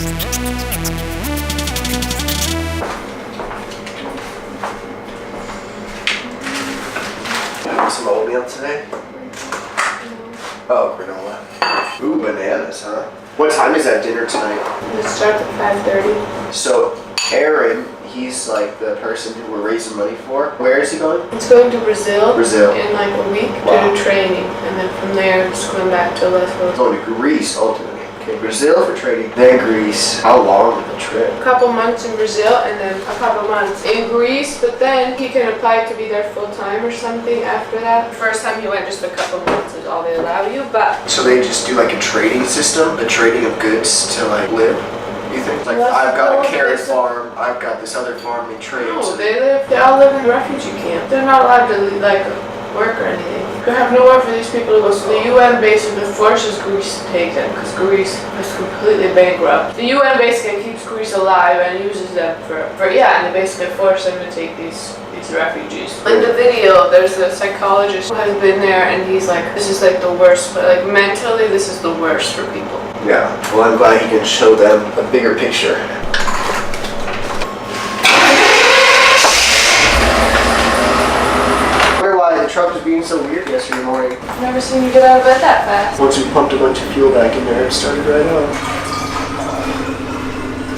Some oatmeal today? Oh, granola. Ooh, bananas, huh? What time is that dinner tonight? It starts at 5:30. So, Aaron, he's like the person who we're raising money for. Where is he going? It's going to Brazil. Brazil. In like a week Wow. to do training, and then from there it's going back to Lesbos. Going to Greece, ultimately. Okay, Brazil for training, then Greece. How long is the trip? A couple months in Brazil and then a couple months in Greece, but then he can apply to be there full time or something after that. The first time he went, just a couple months is all they allow you, but... So they just do like a trading system, a trading of goods to like live? You think? Like, I've got a carrot farm, I've got this other farm, they trade. No, so they all live in refugee camp. They're not allowed to like work or anything. You have nowhere for these people to go, so the UN basically forces Greece to take them because Greece is completely bankrupt. The UN basically keeps Greece alive and uses them for and they basically force them to take these refugees. In the video, there's a psychologist who has been there and he's like, this is like the worst, but like mentally this is the worst for people. Yeah, well I'm glad he can show them a bigger picture. The truck was being so weird yesterday morning. I've never seen you get out of bed that fast. Once we pumped a bunch of fuel back in there, it started right up.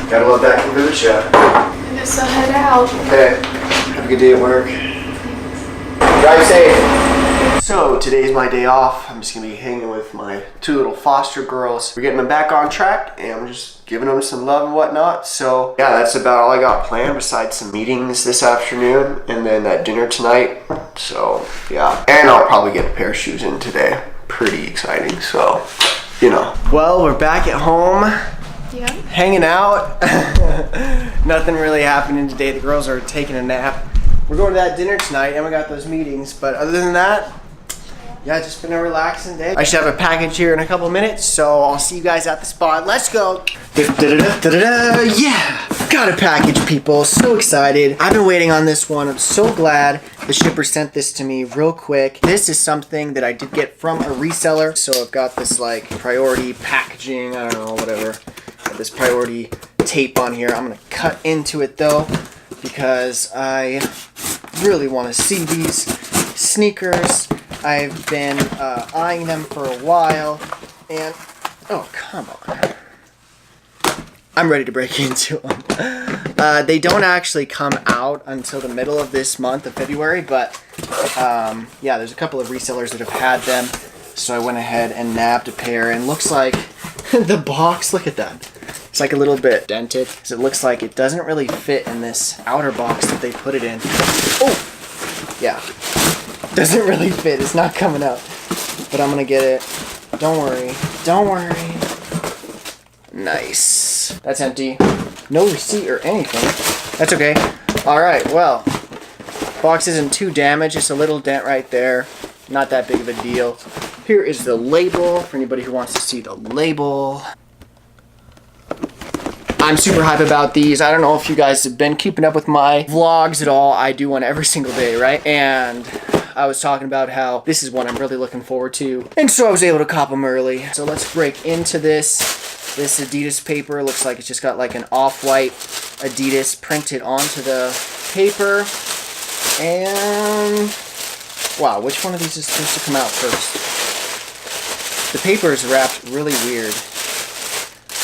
Gotta love that kombucha. I guess I'll head out. Okay, have a good day at work. Drive safe. So today's my day off. I'm just gonna be hanging with my two little foster girls. We're getting them back on track and I'm just giving them some love and whatnot. So yeah, that's about all I got planned besides some meetings this afternoon and then that dinner tonight. So yeah, and I'll probably get a pair of shoes in today. Pretty exciting, so you know. Well, we're back at home. Yeah. Hanging out. Nothing really happening today. The girls are taking a nap. We're going to that dinner tonight and we got those meetings, but other than that, yeah, just been a relaxing day. I should have a package here in a couple minutes, so I'll see you guys at the spot. Let's go. Yeah, got a package, people. So excited. I've been waiting on this one. I'm so glad the shipper sent this to me real quick. This is something that I did get from a reseller. So I've got this like priority packaging, I don't know, whatever. Got this priority tape on here. I'm gonna cut into it though, because I really want to see these sneakers. I've been eyeing them for a while, and oh, come on. I'm ready to break into them. They don't actually come out until the middle of this month of February, but yeah, there's a couple of resellers that have had them, so I went ahead and nabbed a pair, and looks like the box, look at that. It's like a little bit dented, because it looks like it doesn't really fit in this outer box that they put it in. Oh, yeah. Doesn't really fit. It's not coming out. But I'm gonna get it. Don't worry. Don't worry. Nice. That's empty. No receipt or anything. That's okay. Alright, well. Box isn't too damaged. Just a little dent right there. Not that big of a deal. Here is the label for anybody who wants to see the label. I'm super hype about these. I don't know if you guys have been keeping up with my vlogs at all. I do one every single day, right? And I was talking about how this is one I'm really looking forward to. And so I was able to cop them early. So let's break into this. This Adidas paper looks like it's just got like an off-white Adidas printed onto the paper. And wow, which one of these is supposed to come out first? The paper is wrapped really weird.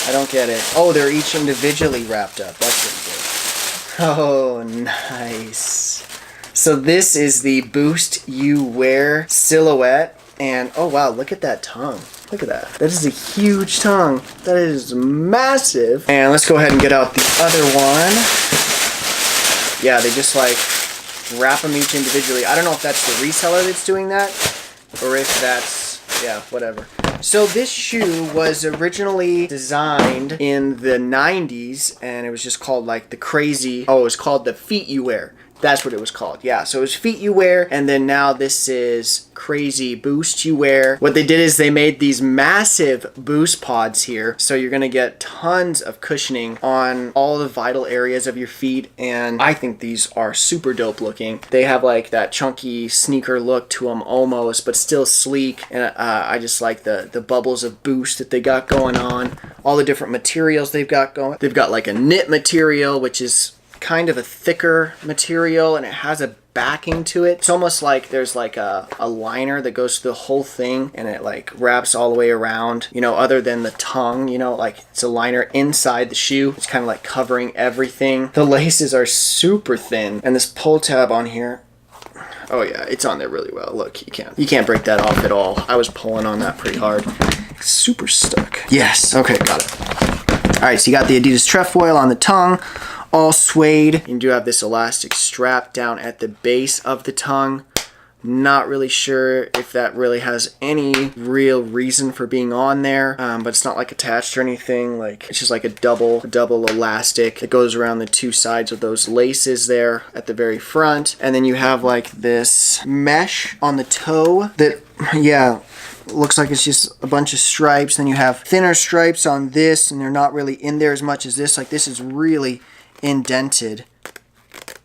I don't get it. Oh, they're each individually wrapped up. That's really good. Oh, nice. So this is the Boost You Wear silhouette. And oh wow, look at that tongue. Look at that. That is a huge tongue. That is massive. And let's go ahead and get out the other one. Yeah, they just like wrap them each individually. I don't know if that's the reseller that's doing that, or if that's, yeah, whatever. So this shoe was originally designed in the 90s, and it was just called like the crazy, oh, it was called the Feet You Wear. That's what it was called. Yeah, so it was feet you wear, and then now this is crazy boost you wear. What they did is they made these massive boost pods here, so you're gonna get tons of cushioning on all the vital areas of your feet, and I think these are super dope looking. They have like that chunky sneaker look to them almost, but still sleek, and I just like the bubbles of boost that they got going on, all the different materials they've got going. They've got like a knit material, which is kind of a thicker material, and it has a backing to it. It's almost like there's like a liner that goes through the whole thing, and it like wraps all the way around, you know, other than the tongue, you know, like it's a liner inside the shoe. It's kind of like covering everything. The laces are super thin, and this pull tab on here, oh yeah, it's on there really well. Look, you can't break that off at all. I was pulling on that pretty hard. It's super stuck. Yes, okay, got it. All right, so you got the Adidas trefoil on the tongue, all suede. You do have this elastic strap down at the base of the tongue. Not really sure if that really has any real reason for being on there, but it's not like attached or anything. Like, it's just like a double elastic that goes around the two sides of those laces there at the very front. And then you have like this mesh on the toe that, yeah, looks like it's just a bunch of stripes. Then you have thinner stripes on this, and they're not really in there as much as this. Like, this is really indented.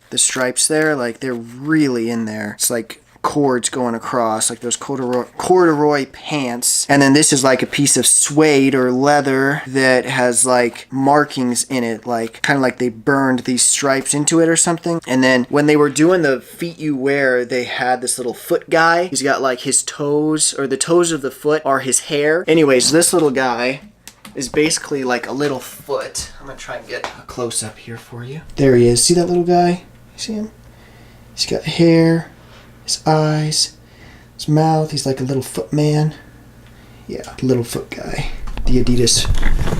The stripes there, like, they're really in there. It's like cords going across, like those corduroy pants. And then this is like a piece of suede or leather that has like markings in it, like kind of like they burned these stripes into it or something. And then when they were doing the feet you wear, they had this little foot guy. He's got like his toes, or the toes of the foot are his hair. Anyways, this little guy is basically like a little foot. I'm gonna try and get a close up here for you. There he is. See that little guy? You see him? He's got hair, his eyes, his mouth. He's like a little foot man. Yeah, little foot guy. The Adidas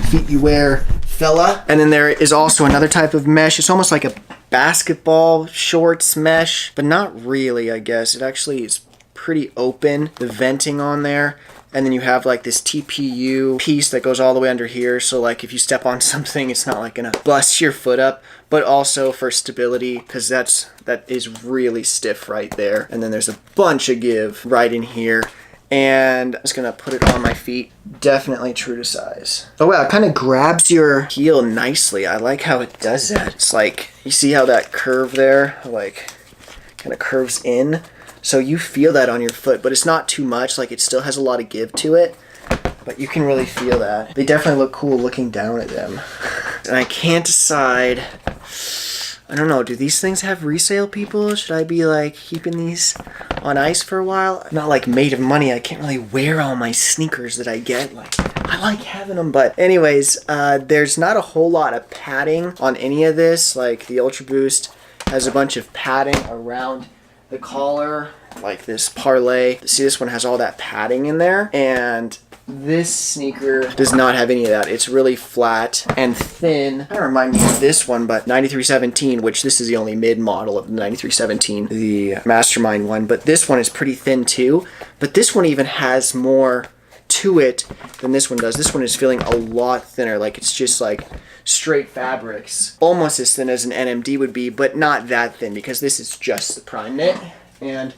feet you wear fella. And then there is also another type of mesh. It's almost like a basketball shorts mesh, but not really, I guess. It actually is pretty open, the venting on there. And then you have like this TPU piece that goes all the way under here. So like if you step on something, it's not like gonna bust your foot up, but also for stability, because that is really stiff right there. And then there's a bunch of give right in here. And I'm just gonna put it on my feet. Definitely true to size. Oh wow, it kind of grabs your heel nicely. I like how it does that. It's like, you see how that curve there, like kind of curves in? So you feel that on your foot, but it's not too much. Like, it still has a lot of give to it, but you can really feel that. They definitely look cool looking down at them. And I can't decide, I don't know, do these things have resale, people? Should I be like keeping these on ice for a while? I'm not like made of money. I can't really wear all my sneakers that I get. Like, I like having them, but anyways, there's not a whole lot of padding on any of this. Like, the Ultra Boost has a bunch of padding around the collar, like this parlay. See, this one has all that padding in there, and this sneaker does not have any of that. It's really flat and thin. Kind of remind me of this one, but 9317, which this is the only mid model of the 9317, the Mastermind one, but this one is pretty thin too. But this one even has more to it than this one does. This one is feeling a lot thinner. Like, it's just like straight fabrics, almost as thin as an NMD would be, but not that thin, because this is just the prime knit and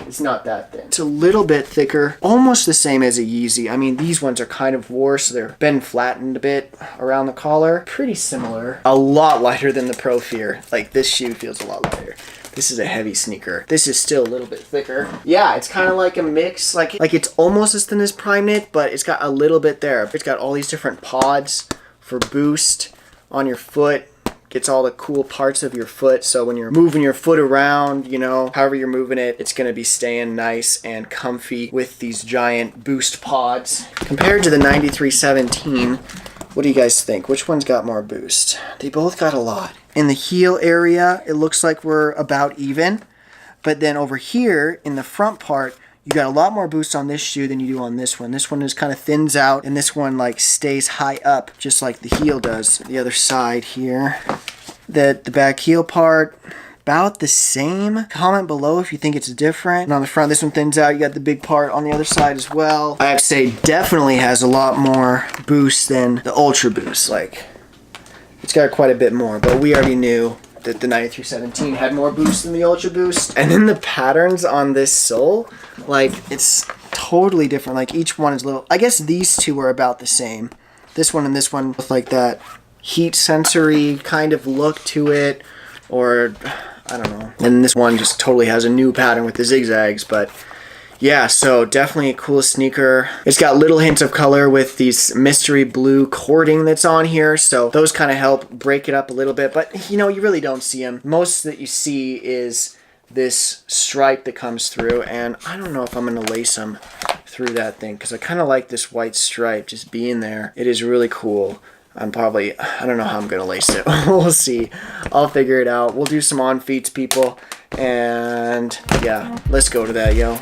it's not that thin. It's a little bit thicker, almost the same as a Yeezy. I mean, these ones are kind of worse. They're been flattened a bit around the collar. Pretty similar. A lot lighter than the Pro Fear. Like, this shoe feels a lot lighter. This is a heavy sneaker. This is still a little bit thicker. Yeah, it's kind of like a mix. Like it's almost as thin as Prime Knit, but it's got a little bit there. It's got all these different pods for boost on your foot. Gets all the cool parts of your foot. So when you're moving your foot around, you know, however you're moving it, it's going to be staying nice and comfy with these giant boost pods. Compared to the 9317, what do you guys think? Which one's got more boost? They both got a lot. In the heel area, it looks like we're about even. But then over here in the front part, you got a lot more boost on this shoe than you do on this one. This one just kind of thins out, and this one like stays high up, just like the heel does. The other side here, the back heel part, about the same. Comment below if you think it's different. And on the front, this one thins out. You got the big part on the other side as well. I have to say, definitely has a lot more boost than the Ultra Boost. Like, it's got quite a bit more, but we already knew that the 9317 had more boost than the Ultra Boost. And then the patterns on this sole, like, it's totally different. Like, each one is little. I guess these two are about the same. This one and this one with like that heat sensory kind of look to it, or I don't know. And this one just totally has a new pattern with the zigzags, but yeah, so definitely a cool sneaker. It's got little hints of color with these mystery blue cording that's on here, so those kind of help break it up a little bit, but you know, you really don't see them. Most that you see is this stripe that comes through, and I don't know if I'm going to lace them through that thing, because I kind of like this white stripe just being there. It is really cool. I don't know how I'm going to lace it. We'll see. I'll figure it out. We'll do some on feets, people. And yeah, let's go to that, yo.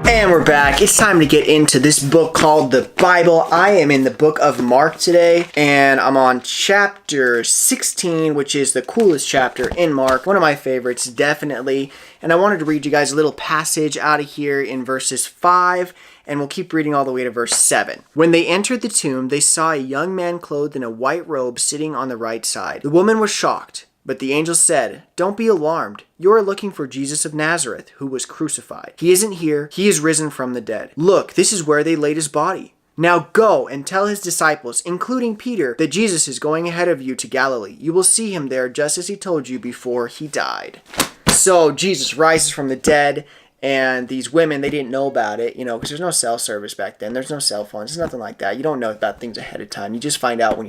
And we're back. It's time to get into this book called the Bible. I am in the book of Mark today, and I'm on chapter 16, which is the coolest chapter in Mark. One of my favorites, definitely. And I wanted to read you guys a little passage out of here in verses 5, and we'll keep reading all the way to verse 7. When they entered the tomb, they saw a young man clothed in a white robe sitting on the right side. The woman was shocked. But the angel said, "Don't be alarmed. You are looking for Jesus of Nazareth, who was crucified. He isn't here. He is risen from the dead. Look, this is where they laid his body. Now go and tell his disciples, including Peter, that Jesus is going ahead of you to Galilee. You will see him there just as he told you before he died." So Jesus rises from the dead. And these women, they didn't know about it, because there's no cell service back then. There's no cell phones. There's nothing like that. You don't know about things ahead of time. You just find out when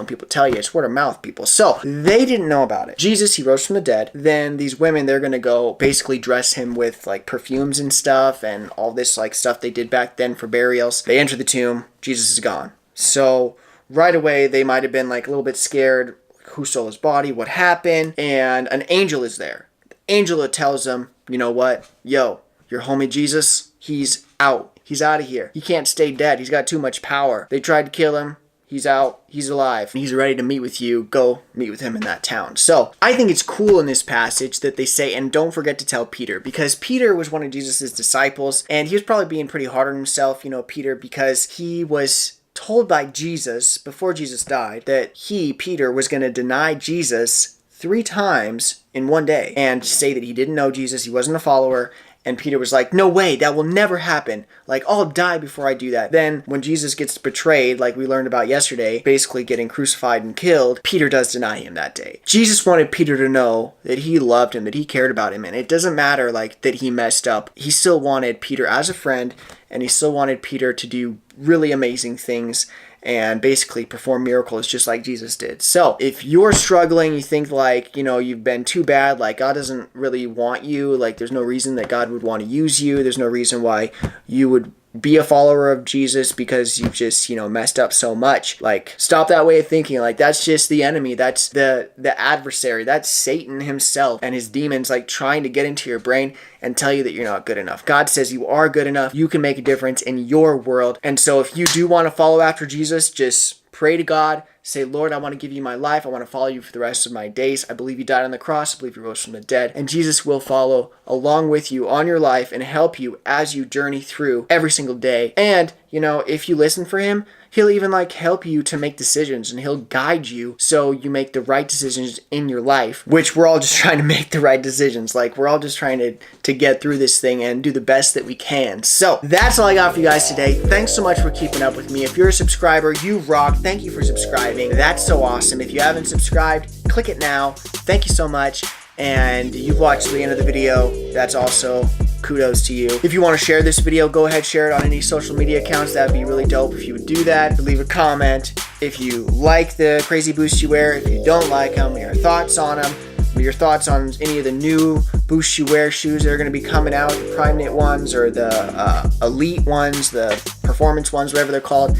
people tell you. It's word of mouth, people. So they didn't know about it. Jesus, he rose from the dead. Then these women, they're going to go basically dress him with like perfumes and stuff and all this like stuff they did back then for burials. They enter the tomb. Jesus is gone. So right away, they might have been like a little bit scared. Who stole his body? What happened? And an angel is there. The angel tells them, you know what? Yo, your homie Jesus, he's out. He's out of here. He can't stay dead. He's got too much power. They tried to kill him. He's out. He's alive. He's ready to meet with you. Go meet with him in that town. So I think it's cool in this passage that they say, and don't forget to tell Peter, because Peter was one of Jesus' disciples, and he was probably being pretty hard on himself, Peter, because he was told by Jesus before Jesus died that Peter, was going to deny Jesus 3 times in one day and say that he didn't know Jesus, he wasn't a follower. And Peter was like, no way, that will never happen. Like, I'll die before I do that. Then when Jesus gets betrayed, like we learned about yesterday, basically getting crucified and killed, Peter does deny him that day. Jesus wanted Peter to know that he loved him, that he cared about him. And it doesn't matter like that he messed up. He still wanted Peter as a friend, and he still wanted Peter to do really amazing things and basically perform miracles just like Jesus did. So if you're struggling, you think like, you've been too bad, like God doesn't really want you, like there's no reason that God would want to use you, there's no reason why you would be a follower of Jesus because you've just, messed up so much. Like, stop that way of thinking. Like, that's just the enemy. That's the adversary. That's Satan himself and his demons, like, trying to get into your brain and tell you that you're not good enough. God says you are good enough. You can make a difference in your world. And so if you do want to follow after Jesus, just pray to God, say, Lord, I want to give you my life. I want to follow you for the rest of my days. I believe you died on the cross. I believe you rose from the dead. And Jesus will follow along with you on your life and help you as you journey through every single day. And, if you listen for him, he'll even help you to make decisions, and he'll guide you so you make the right decisions in your life, which we're all just trying to make the right decisions. We're all just trying to get through this thing and do the best that we can. So that's all I got for you guys today. Thanks so much for keeping up with me. If you're a subscriber, you rock. Thank you for subscribing. That's so awesome. If you haven't subscribed, click it now. Thank you so much. And you've watched to the end of the video. That's also kudos to you. If you want to share this video, go ahead, share it on any social media accounts. That'd be really dope if you would do that. Leave a comment if you like the crazy boosts you wear. If you don't like them, your thoughts on them, your thoughts on any of the new boost you wear shoes that are going to be coming out, the Prime Knit ones or the Elite ones, the Performance ones, whatever they're called.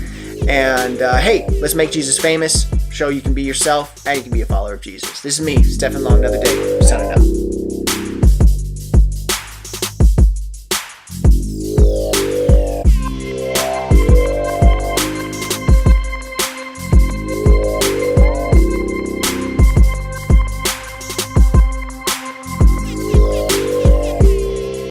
And hey, let's make Jesus famous. Show you can be yourself and you can be a follower of Jesus. This is me, Stefan Long, another day.